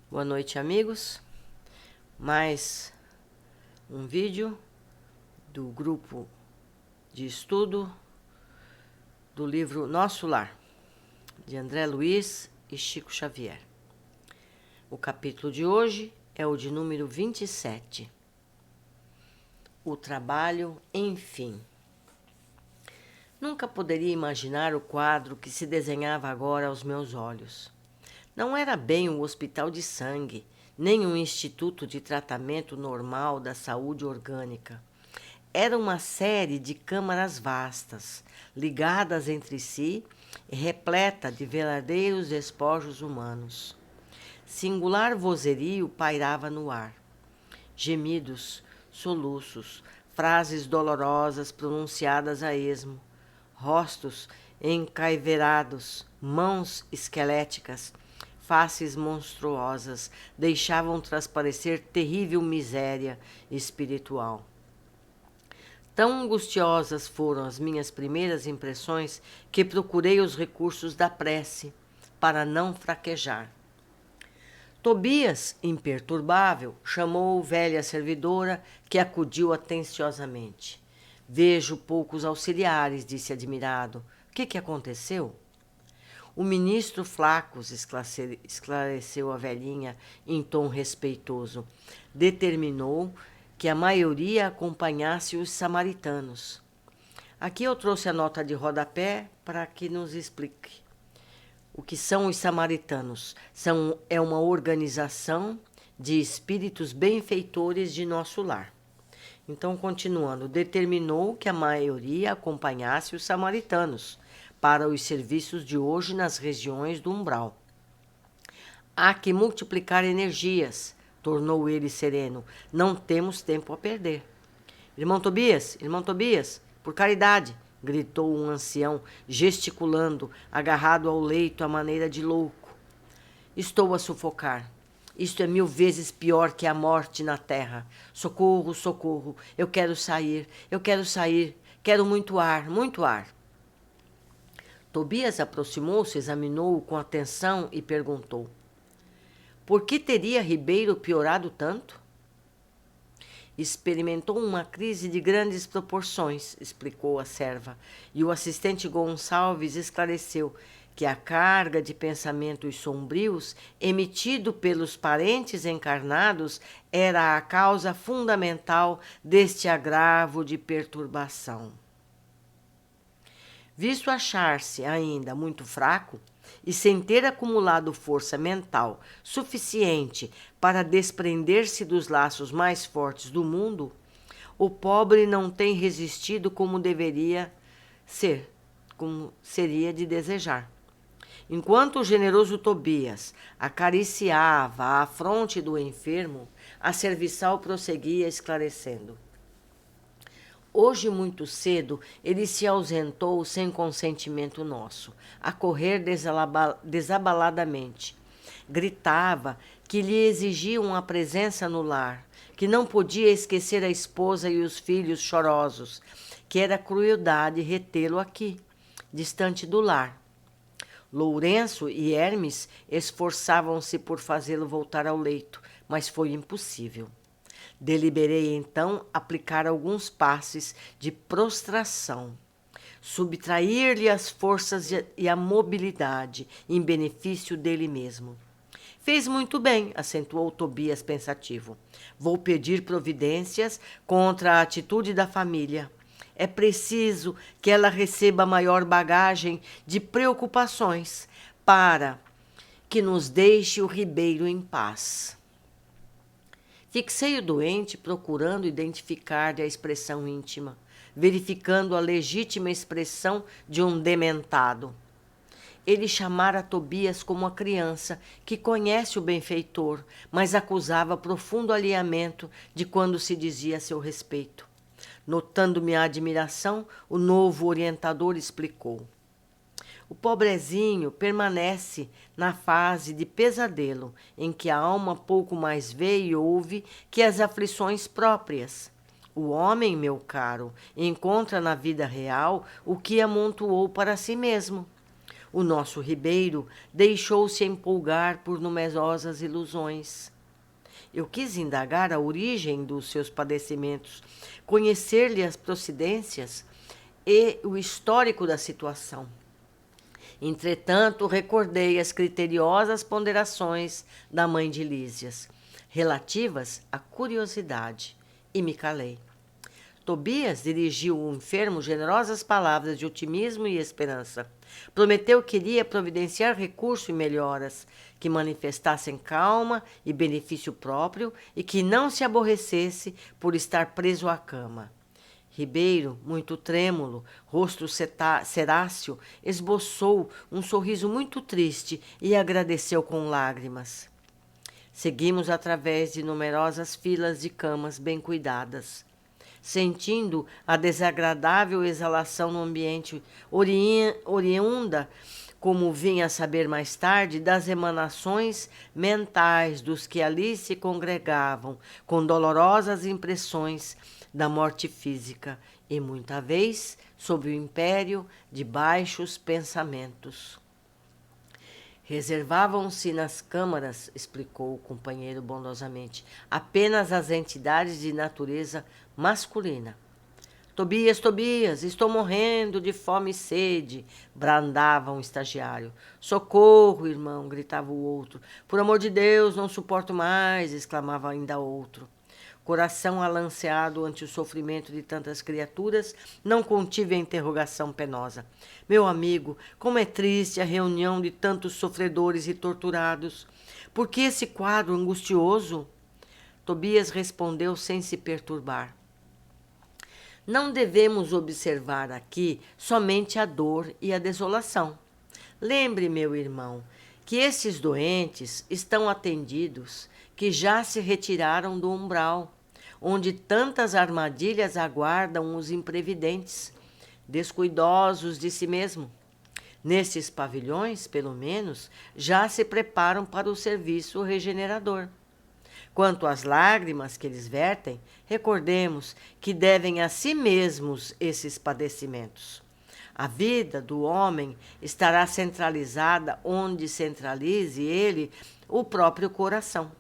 Boa noite, amigos. Mais um vídeo do grupo de estudo do livro Nosso Lar, de André Luiz e Chico Xavier. O capítulo de hoje é o de número 27. O trabalho, enfim. Nunca poderia imaginar o quadro que se desenhava agora aos meus olhos. Não era bem um hospital de sangue, nem um instituto de tratamento normal da saúde orgânica. Era uma série de câmaras vastas, ligadas entre si e repleta de verdadeiros despojos humanos. Singular vozerio pairava no ar. Gemidos, soluços, frases dolorosas pronunciadas a esmo, rostos encaiverados, mãos esqueléticas, faces monstruosas deixavam transparecer terrível miséria espiritual. Tão angustiosas foram as minhas primeiras impressões que procurei os recursos da prece para não fraquejar. Tobias, imperturbável, chamou velha servidora, que acudiu atenciosamente. Vejo poucos auxiliares, disse admirado. O que aconteceu? O ministro Flacos, esclareceu a velhinha em tom respeitoso, determinou que a maioria acompanhasse os samaritanos. Aqui eu trouxe a nota de rodapé para que nos explique. O que são os samaritanos? É uma organização de espíritos benfeitores de nosso lar. Então, continuando, determinou que a maioria acompanhasse os samaritanos para os serviços de hoje nas regiões do umbral. Há que multiplicar energias, tornou ele sereno. Não temos tempo a perder. Irmão Tobias, por caridade, gritou um ancião, gesticulando, agarrado ao leito à maneira de louco. Estou a sufocar. Isto é 1000 vezes pior que a morte na terra. Socorro, socorro. Eu quero sair. Quero muito ar, muito ar. Tobias aproximou-se, examinou-o com atenção e perguntou: por que teria Ribeiro piorado tanto? Experimentou uma crise de grandes proporções, explicou a serva, e o assistente Gonçalves esclareceu que a carga de pensamentos sombrios emitido pelos parentes encarnados era a causa fundamental deste agravo de perturbação. Visto achar-se ainda muito fraco e sem ter acumulado força mental suficiente para desprender-se dos laços mais fortes do mundo, o pobre não tem resistido como deveria ser, como seria de desejar. Enquanto o generoso Tobias acariciava a fronte do enfermo, a serviçal prosseguia esclarecendo. Hoje, muito cedo, ele se ausentou sem consentimento nosso, a correr desabaladamente. Gritava que lhe exigiam a presença no lar, que não podia esquecer a esposa e os filhos chorosos, que era crueldade retê-lo aqui, distante do lar. Lourenço e Hermes esforçavam-se por fazê-lo voltar ao leito, mas foi impossível. Deliberei então aplicar alguns passes de prostração, subtrair-lhe as forças e a mobilidade em benefício dele mesmo. Fez muito bem, acentuou Tobias pensativo. Vou pedir providências contra a atitude da família. É preciso que ela receba maior bagagem de preocupações para que nos deixe o Ribeiro em paz. Fixei o doente procurando identificar-lhe a expressão íntima, verificando a legítima expressão de um dementado. Ele chamara Tobias como a criança que conhece o benfeitor, mas acusava profundo alinhamento de quando se dizia a seu respeito. Notando minha admiração, o novo orientador explicou. O pobrezinho permanece na fase de pesadelo, em que a alma pouco mais vê e ouve que as aflições próprias. O homem, meu caro, encontra na vida real o que amontoou para si mesmo. O nosso Ribeiro deixou-se empolgar por numerosas ilusões. Eu quis indagar a origem dos seus padecimentos, conhecer-lhe as procedências e o histórico da situação. Entretanto, recordei as criteriosas ponderações da mãe de Lísias, relativas à curiosidade, e me calei. Tobias dirigiu ao enfermo generosas palavras de otimismo e esperança. Prometeu que iria providenciar recurso e melhoras, que manifestassem calma e benefício próprio e que não se aborrecesse por estar preso à cama. Ribeiro, muito trêmulo, rosto ceráceo, esboçou um sorriso muito triste e agradeceu com lágrimas. Seguimos através de numerosas filas de camas bem cuidadas, sentindo a desagradável exalação no ambiente oriunda, como vinha a saber mais tarde, das emanações mentais dos que ali se congregavam, com dolorosas impressões da morte física e, muita vez, sob o império de baixos pensamentos. Reservavam-se nas câmaras, explicou o companheiro bondosamente, apenas as entidades de natureza masculina. Tobias, Tobias, estou morrendo de fome e sede, brandava um estagiário. Socorro, irmão, gritava o outro. Por amor de Deus, não suporto mais, exclamava ainda outro. Coração alanceado ante o sofrimento de tantas criaturas, não contive a interrogação penosa. Meu amigo, como é triste a reunião de tantos sofredores e torturados. Por que esse quadro angustioso? Tobias respondeu sem se perturbar. Não devemos observar aqui somente a dor e a desolação. Lembre, meu irmão, que esses doentes estão atendidos, que já se retiraram do umbral, onde tantas armadilhas aguardam os imprevidentes, descuidosos de si mesmo. Nesses pavilhões, pelo menos, já se preparam para o serviço regenerador. Quanto às lágrimas que eles vertem, recordemos que devem a si mesmos esses padecimentos. A vida do homem estará centralizada onde centralize ele o próprio coração.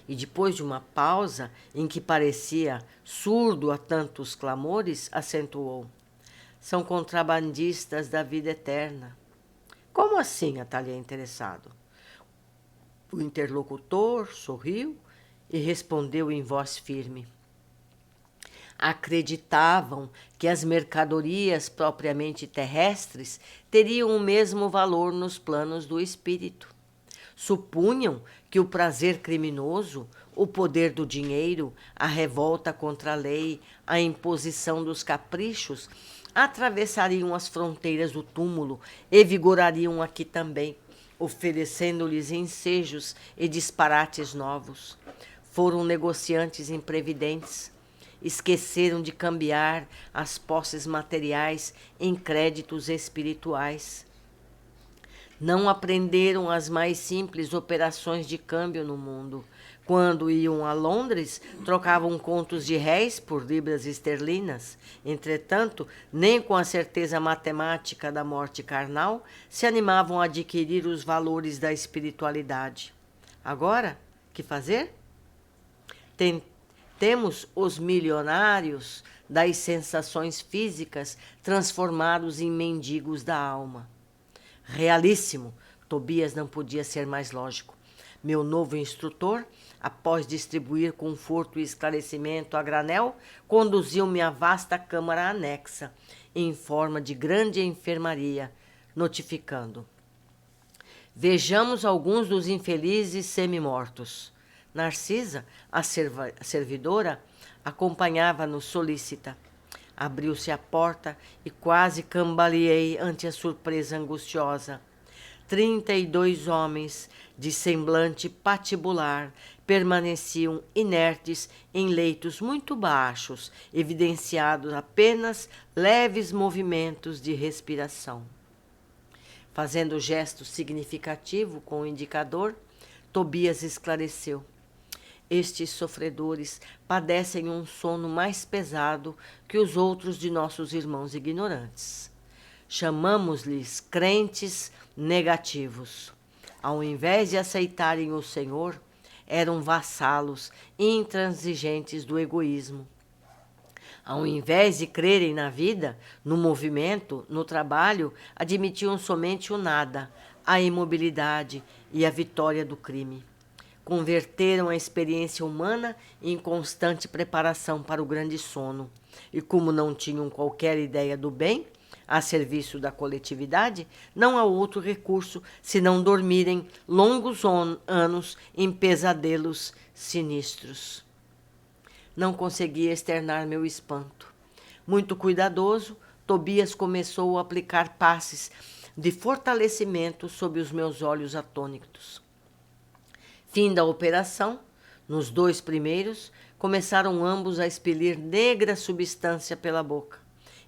E depois de uma pausa em que parecia surdo a tantos clamores, acentuou: são contrabandistas da vida eterna. Como assim? Atalhei interessado. O interlocutor sorriu e respondeu em voz firme: acreditavam que as mercadorias propriamente terrestres teriam o mesmo valor nos planos do espírito. Supunham que o prazer criminoso, o poder do dinheiro, a revolta contra a lei, a imposição dos caprichos atravessariam as fronteiras do túmulo e vigorariam aqui também, oferecendo-lhes ensejos e disparates novos. Foram negociantes imprevidentes. Esqueceram de cambiar as posses materiais em créditos espirituais. Não aprenderam as mais simples operações de câmbio no mundo. Quando iam a Londres, trocavam contos de réis por libras esterlinas. Entretanto, nem com a certeza matemática da morte carnal se animavam a adquirir os valores da espiritualidade. Agora, que fazer? Temos os milionários das sensações físicas transformados em mendigos da alma. Realíssimo, Tobias não podia ser mais lógico. Meu novo instrutor, após distribuir conforto e esclarecimento a granel, conduziu-me à vasta câmara anexa, em forma de grande enfermaria, notificando: vejamos alguns dos infelizes semi-mortos. Narcisa, a servidora, acompanhava-nos solícita. Abriu-se a porta e quase cambaleei ante a surpresa angustiosa. 32 homens, de semblante patibular, permaneciam inertes em leitos muito baixos, evidenciados apenas leves movimentos de respiração. Fazendo gesto significativo com o indicador, Tobias esclareceu: estes sofredores padecem um sono mais pesado que os outros de nossos irmãos ignorantes. Chamamos-lhes crentes negativos. Ao invés de aceitarem o Senhor, eram vassalos intransigentes do egoísmo. Ao invés de crerem na vida, no movimento, no trabalho, admitiam somente o nada, a imobilidade e a vitória do crime. Converteram a experiência humana em constante preparação para o grande sono. E como não tinham qualquer ideia do bem, a serviço da coletividade, não há outro recurso senão dormirem longos anos em pesadelos sinistros. Não conseguia externar meu espanto. Muito cuidadoso, Tobias começou a aplicar passes de fortalecimento sob os meus olhos atônitos. Fim da operação, nos 2 primeiros, começaram ambos a expelir negra substância pela boca,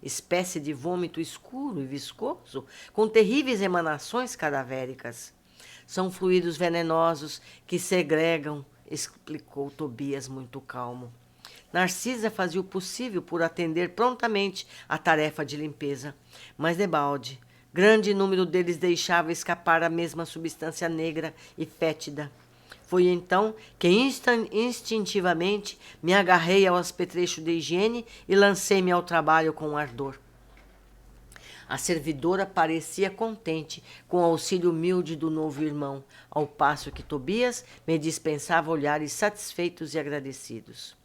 espécie de vômito escuro e viscoso, com terríveis emanações cadavéricas. São fluidos venenosos que segregam, explicou Tobias muito calmo. Narcisa fazia o possível por atender prontamente à tarefa de limpeza, mas debalde, grande número deles deixava escapar a mesma substância negra e fétida. Foi então que instintivamente me agarrei ao apetrecho de higiene e lancei-me ao trabalho com ardor. A servidora parecia contente com o auxílio humilde do novo irmão, ao passo que Tobias me dispensava olhares satisfeitos e agradecidos.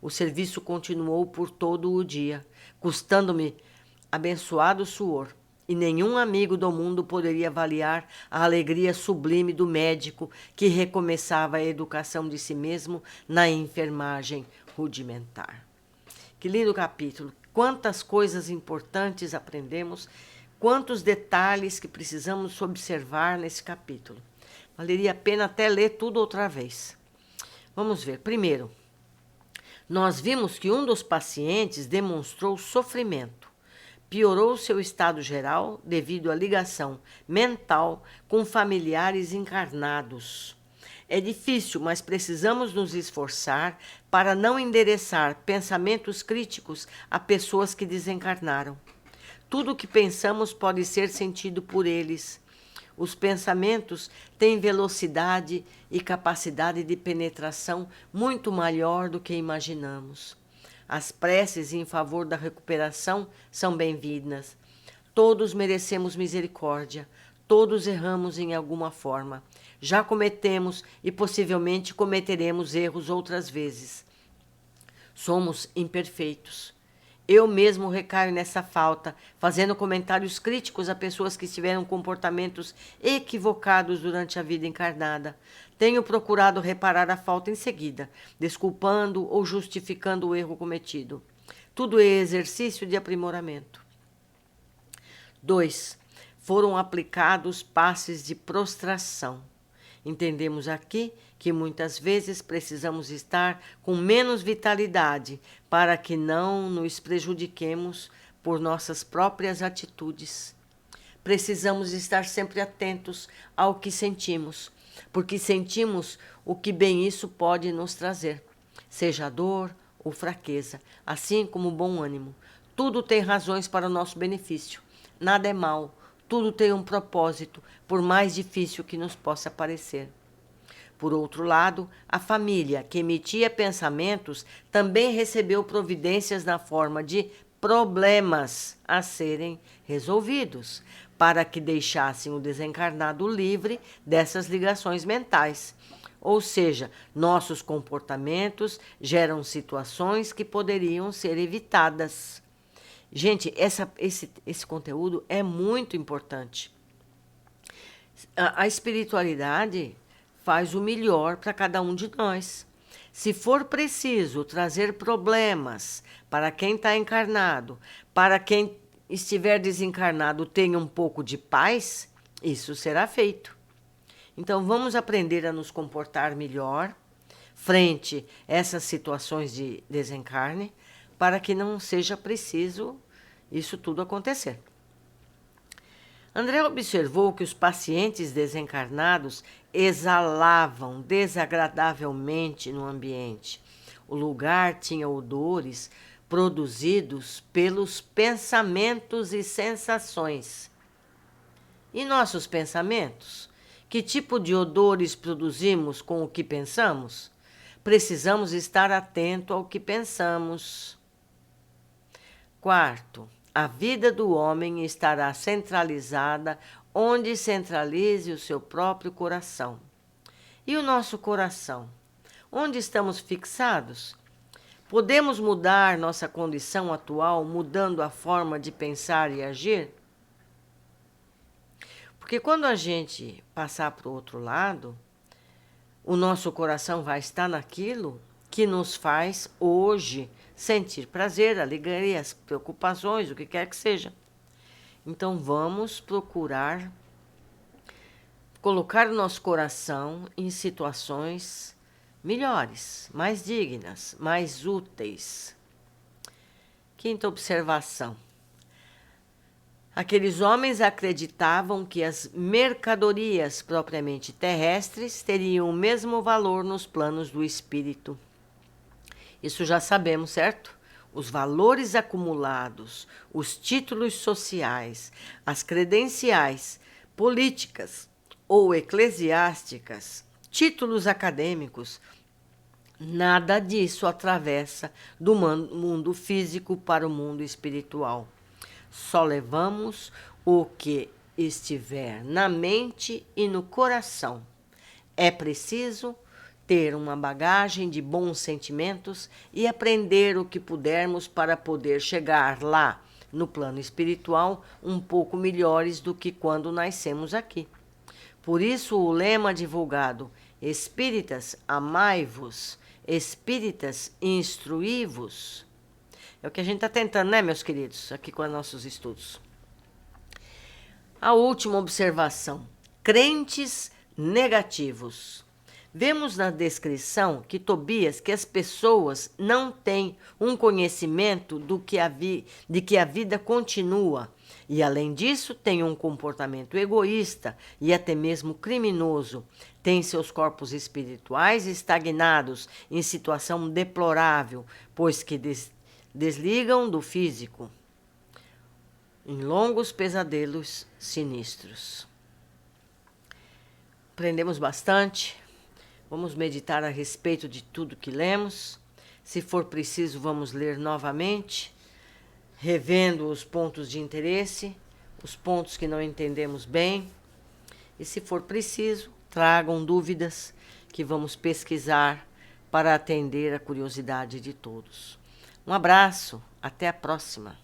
O serviço continuou por todo o dia, custando-me abençoado suor, e nenhum amigo do mundo poderia avaliar a alegria sublime do médico que recomeçava a educação de si mesmo na enfermagem rudimentar. Que lindo capítulo! Quantas coisas importantes aprendemos, quantos detalhes que precisamos observar nesse capítulo. Valeria a pena até ler tudo outra vez. Vamos ver. Primeiro, nós vimos que um dos pacientes demonstrou sofrimento. Piorou seu estado geral devido à ligação mental com familiares encarnados. É difícil, mas precisamos nos esforçar para não endereçar pensamentos críticos a pessoas que desencarnaram. Tudo o que pensamos pode ser sentido por eles. Os pensamentos têm velocidade e capacidade de penetração muito maior do que imaginamos. As preces em favor da recuperação são bem-vindas. Todos merecemos misericórdia. Todos erramos em alguma forma. Já cometemos e possivelmente cometeremos erros outras vezes. Somos imperfeitos. Eu mesmo recaio nessa falta, fazendo comentários críticos a pessoas que tiveram comportamentos equivocados durante a vida encarnada. Tenho procurado reparar a falta em seguida, desculpando ou justificando o erro cometido. Tudo é exercício de aprimoramento. 2. Foram aplicados passes de prostração. Entendemos aqui que muitas vezes precisamos estar com menos vitalidade para que não nos prejudiquemos por nossas próprias atitudes. Precisamos estar sempre atentos ao que sentimos, porque sentimos o que bem isso pode nos trazer, seja dor ou fraqueza, assim como bom ânimo. Tudo tem razões para o nosso benefício. Nada é mal, tudo tem um propósito, por mais difícil que nos possa parecer. Por outro lado, a família que emitia pensamentos também recebeu providências na forma de problemas a serem resolvidos, para que deixassem o desencarnado livre dessas ligações mentais. Ou seja, nossos comportamentos geram situações que poderiam ser evitadas. Gente, esse conteúdo é muito importante. A espiritualidade faz o melhor para cada um de nós. Se for preciso trazer problemas para quem está encarnado, para quem estiver desencarnado tenha um pouco de paz, isso será feito. Então vamos aprender a nos comportar melhor frente a essas situações de desencarne, para que não seja preciso isso tudo acontecer. André observou que os pacientes desencarnados exalavam desagradavelmente no ambiente. O lugar tinha odores produzidos pelos pensamentos e sensações. E nossos pensamentos? Que tipo de odores produzimos com o que pensamos? Precisamos estar atento ao que pensamos. Quarto, a vida do homem estará centralizada onde centralize o seu próprio coração. E o nosso coração? Onde estamos fixados? Podemos mudar nossa condição atual mudando a forma de pensar e agir? Porque quando a gente passar para o outro lado, o nosso coração vai estar naquilo que nos faz hoje sentir prazer, alegria, as preocupações, o que quer que seja. Então vamos procurar colocar o nosso coração em situações melhores, mais dignas, mais úteis. Quinta observação. Aqueles homens acreditavam que as mercadorias propriamente terrestres teriam o mesmo valor nos planos do espírito. Isso já sabemos, certo? Os valores acumulados, os títulos sociais, as credenciais políticas ou eclesiásticas, títulos acadêmicos, nada disso atravessa do mundo físico para o mundo espiritual. Só levamos o que estiver na mente e no coração. É preciso ter uma bagagem de bons sentimentos e aprender o que pudermos para poder chegar lá, no plano espiritual, um pouco melhores do que quando nascemos aqui. Por isso o lema divulgado, espíritas, amai-vos, espíritas, instruí-vos. É o que a gente está tentando, né, meus queridos, aqui com os nossos estudos. A última observação, crentes negativos. Vemos na descrição que Tobias que as pessoas não têm um conhecimento de que a vida continua e, além disso, têm um comportamento egoísta e até mesmo criminoso. Têm seus corpos espirituais estagnados em situação deplorável, pois que desligam do físico em longos pesadelos sinistros. Aprendemos bastante. Vamos meditar a respeito de tudo que lemos. Se for preciso, vamos ler novamente, revendo os pontos de interesse, os pontos que não entendemos bem. E se for preciso, tragam dúvidas que vamos pesquisar para atender a curiosidade de todos. Um abraço, até a próxima.